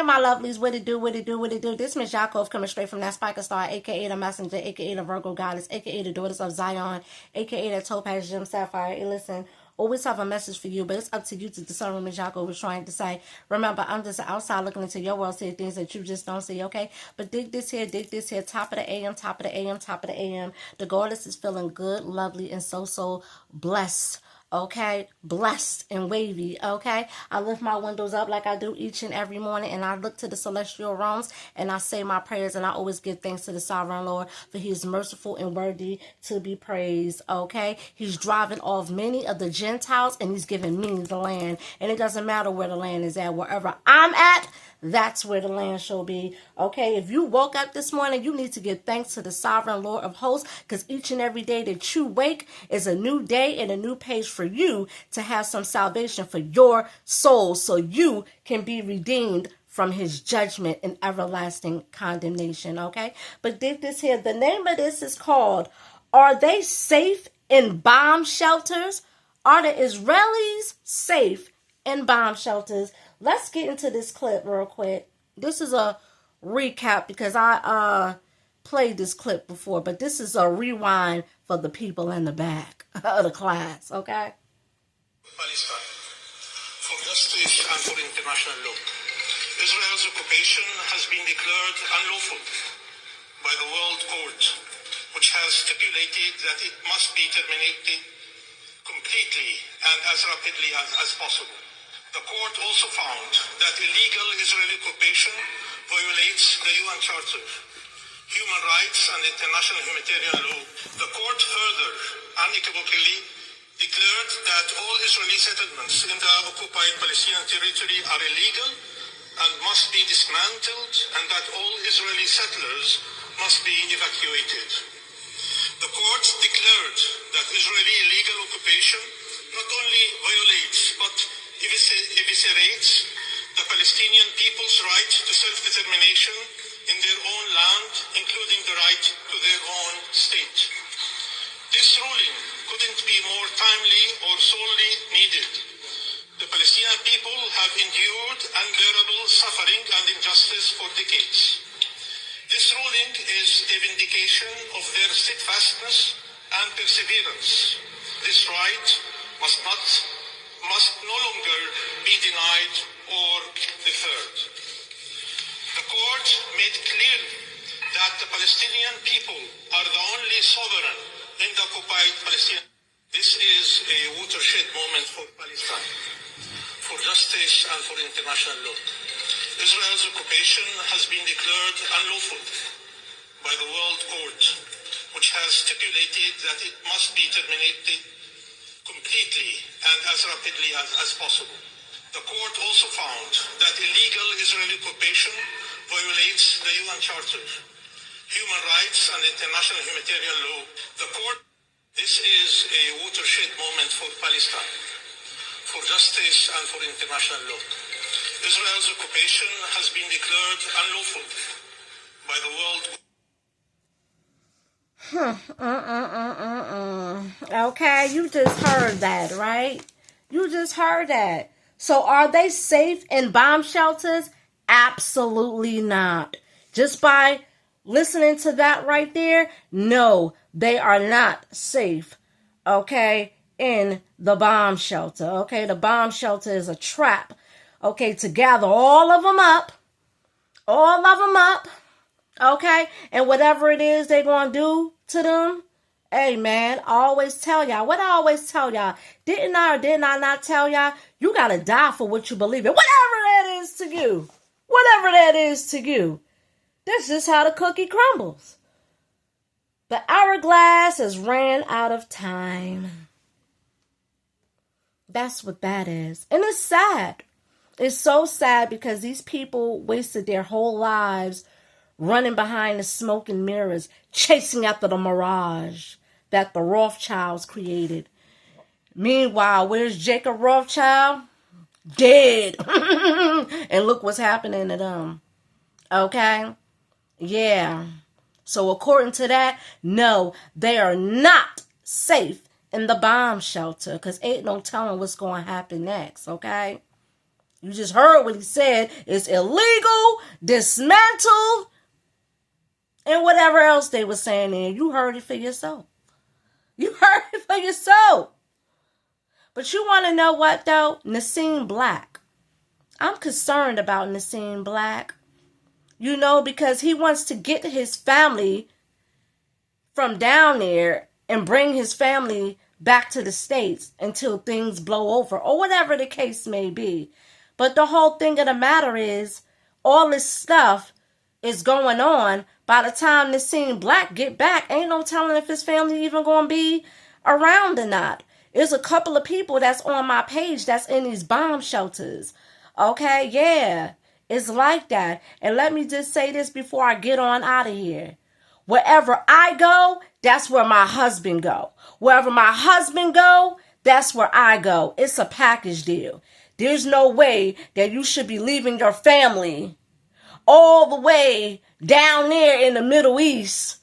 My lovelies, what it do, what it do, what it do. This Miss Yaakov coming straight from that Spiker Star, aka the Messenger, aka the Virgo Goddess, aka the Daughters of Zion, aka the Topaz Gem Sapphire. Hey, listen, always have a message for you, but it's up to you to discern what Miss Yaakov was trying to say. Remember, I'm just outside looking into your world, seeing things that you just don't see, okay? But dig this here, top of the AM, top of the AM, top of the AM. The Goddess is feeling good, lovely, and so blessed. Okay, blessed and wavy. Okay, I lift my windows up like I do each and every morning, and I look to the celestial realms and I say my prayers, and I always give thanks to the sovereign Lord, for he is merciful and worthy to be praised. Okay, he's driving off many of the Gentiles and he's giving me the land, and it doesn't matter where the land is at. Wherever I'm at, that's where the land shall be. Okay, if you woke up this morning, you need to give thanks to the sovereign Lord of hosts, because each and every day that you wake is a new day and a new page for you to have some salvation for your soul, so you can be redeemed from his judgment and everlasting condemnation. Okay, but dig this here. The name of this is called, Are They Safe in Bomb Shelters? Are the Israelis safe in bomb shelters? Let's get into this clip real quick. This is a recap because I played this clip before, but this is a rewind for the people in the back of the class, okay? Palestine, for justice and for international law. Israel's occupation has been declared unlawful by the World Court, which has stipulated that it must be terminated completely and as rapidly as possible. The court also found that illegal Israeli occupation violates the UN Charter, human rights, and international humanitarian law. The court further unequivocally declared that all Israeli settlements in the occupied Palestinian territory are illegal and must be dismantled, and that all Israeli settlers must be evacuated. The court declared that Israeli illegal occupation not only violates but eviscerates the Palestinian people's right to self-determination in their own land, including the right to their own state. This ruling couldn't be more timely or sorely needed. The Palestinian people have endured unbearable suffering and injustice for decades. This ruling is a vindication of their steadfastness and perseverance. This right must no longer be denied or deferred. The court made clear that the Palestinian people are the only sovereign in the occupied Palestine. This is a watershed moment for Palestine, for justice and for international law. Israel's occupation has been declared unlawful by the World Court, which has stipulated that it must be terminated completely and as rapidly as possible. The court also found that illegal Israeli occupation violates the UN Charter, human rights, and international humanitarian law. This is a watershed moment for Palestine, for justice and for international law. Israel's occupation has been declared unlawful by the World Court. Okay, you just heard that, right? You just heard that. So are they safe in bomb shelters? Absolutely not. Just by listening to that right there, no, they are not safe, okay, in the bomb shelter, okay? The bomb shelter is a trap, okay, to gather all of them up, okay? And whatever it is they're going to do to them, hey, man, I always tell y'all. What I always tell y'all. Didn't I not tell y'all? You got to die for what you believe in. Whatever that is to you. Whatever that is to you. That's just how the cookie crumbles. The hourglass has ran out of time. That's what that is. And it's sad. It's so sad because these people wasted their whole lives running behind the smoke and mirrors, chasing after the mirage that the Rothschilds created. Meanwhile, where's Jacob Rothschild? Dead. And look what's happening to them. Okay? Yeah. So according to that, no, they are not safe in the bomb shelter, because ain't no telling what's going to happen next, okay? You just heard what he said. It's illegal, dismantle, and whatever else they were saying there. You heard it for yourself. You heard it for yourself. But you want to know what, though? Nassim Black. I'm concerned about Nassim Black. You know, because he wants to get his family from down there and bring his family back to the States until things blow over or whatever the case may be. But the whole thing of the matter is all this stuff is going on. By the time Nassim Black get back, ain't no telling if his family even going to be around or not. There's a couple of people that's on my page that's in these bomb shelters. Okay, yeah, it's like that. And let me just say this before I get on out of here. Wherever I go, that's where my husband go. Wherever my husband go, that's where I go. It's a package deal. There's no way that you should be leaving your family all the way down there in the Middle East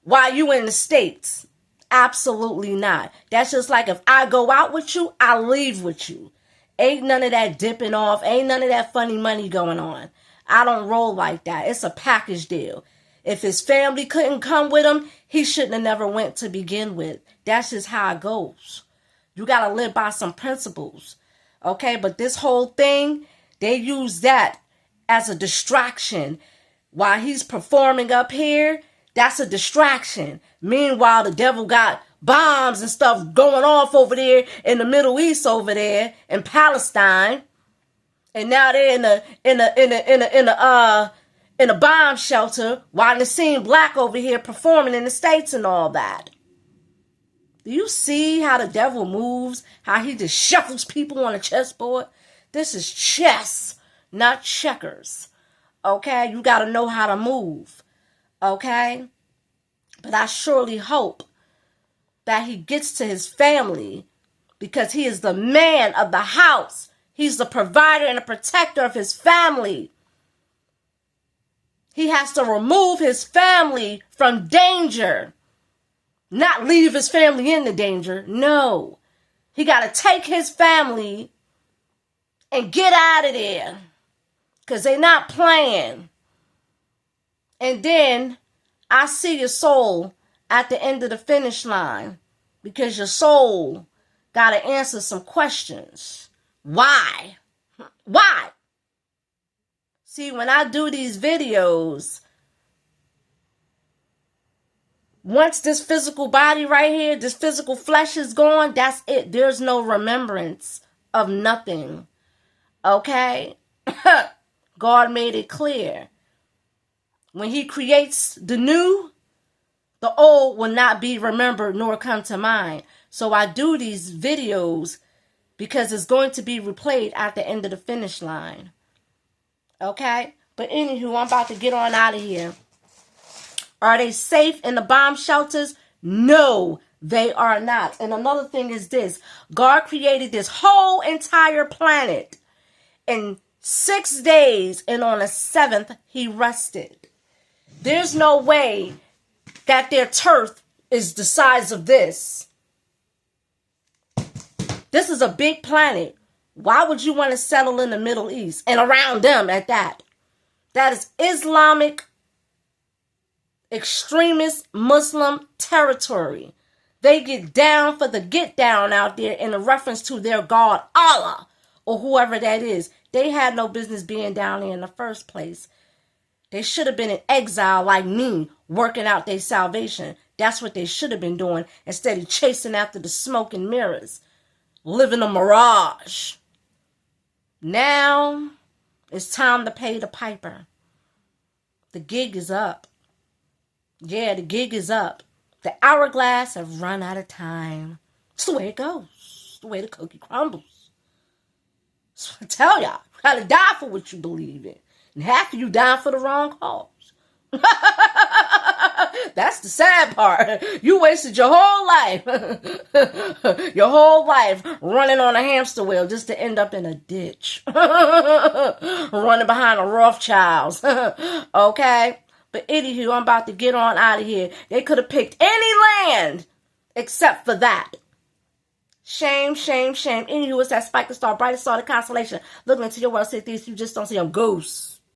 while you in the States. Absolutely not. That's just like if I go out with you, I leave with you. Ain't none of that dipping off. Ain't none of that funny money going on. I don't roll like that. It's a package deal. If his family couldn't come with him, he shouldn't have never went to begin with. That's just how it goes. You got to live by some principles. Okay, but this whole thing, they use that as a distraction. While he's performing up here, that's a distraction. Meanwhile, the devil got bombs and stuff going off over there in the Middle East over there in Palestine. And now they're in a bomb shelter while Nassim Black over here performing in the States and all that. Do you see how the devil moves? How he just shuffles people on a chessboard? This is chess, not checkers. Okay? You got to know how to move. Okay? But I surely hope that he gets to his family because he is the man of the house. He's the provider and the protector of his family. He has to remove his family from danger. Not leave his family in the danger. No. He got to take his family and get out of there. Because they're not playing. And then I see your soul at the end of the finish line. Because your soul got to answer some questions. Why? Why? See, when I do these videos, once this physical body right here, this physical flesh is gone, that's it. There's no remembrance of nothing. Okay? God made it clear. When he creates the new, the old will not be remembered nor come to mind. So I do these videos because it's going to be replayed at the end of the finish line. Okay? But anywho, I'm about to get on out of here. Are they safe in the bomb shelters? No, they are not. And another thing is this. God created this whole entire planet in 6 days, and on the 7th, he rested. There's no way that their turf is the size of this. This is a big planet. Why would you want to settle in the Middle East and around them at that? That is Islamic extremist Muslim territory. They get down for the get down out there in a reference to their God, Allah, or whoever that is. They had no business being down there in the first place. They should have been in exile like me, working out their salvation. That's what they should have been doing instead of chasing after the smoke and mirrors, living a mirage. Now, it's time to pay the piper. The gig is up. Yeah, the gig is up. The hourglass have run out of time. It's the way it goes. It's the way the cookie crumbles. So I tell y'all, you gotta die for what you believe in. And half of you dying for the wrong cause. That's the sad part. You wasted your whole life. Your whole life running on a hamster wheel just to end up in a ditch. Running behind the Rothschilds. Okay? But anywho, I'm about to get on out of here. They could have picked any land except for that. Shame, shame, shame. In you is that spiking star, brightest star, the constellation. Looking into your world, see things you just don't see them. Ghosts.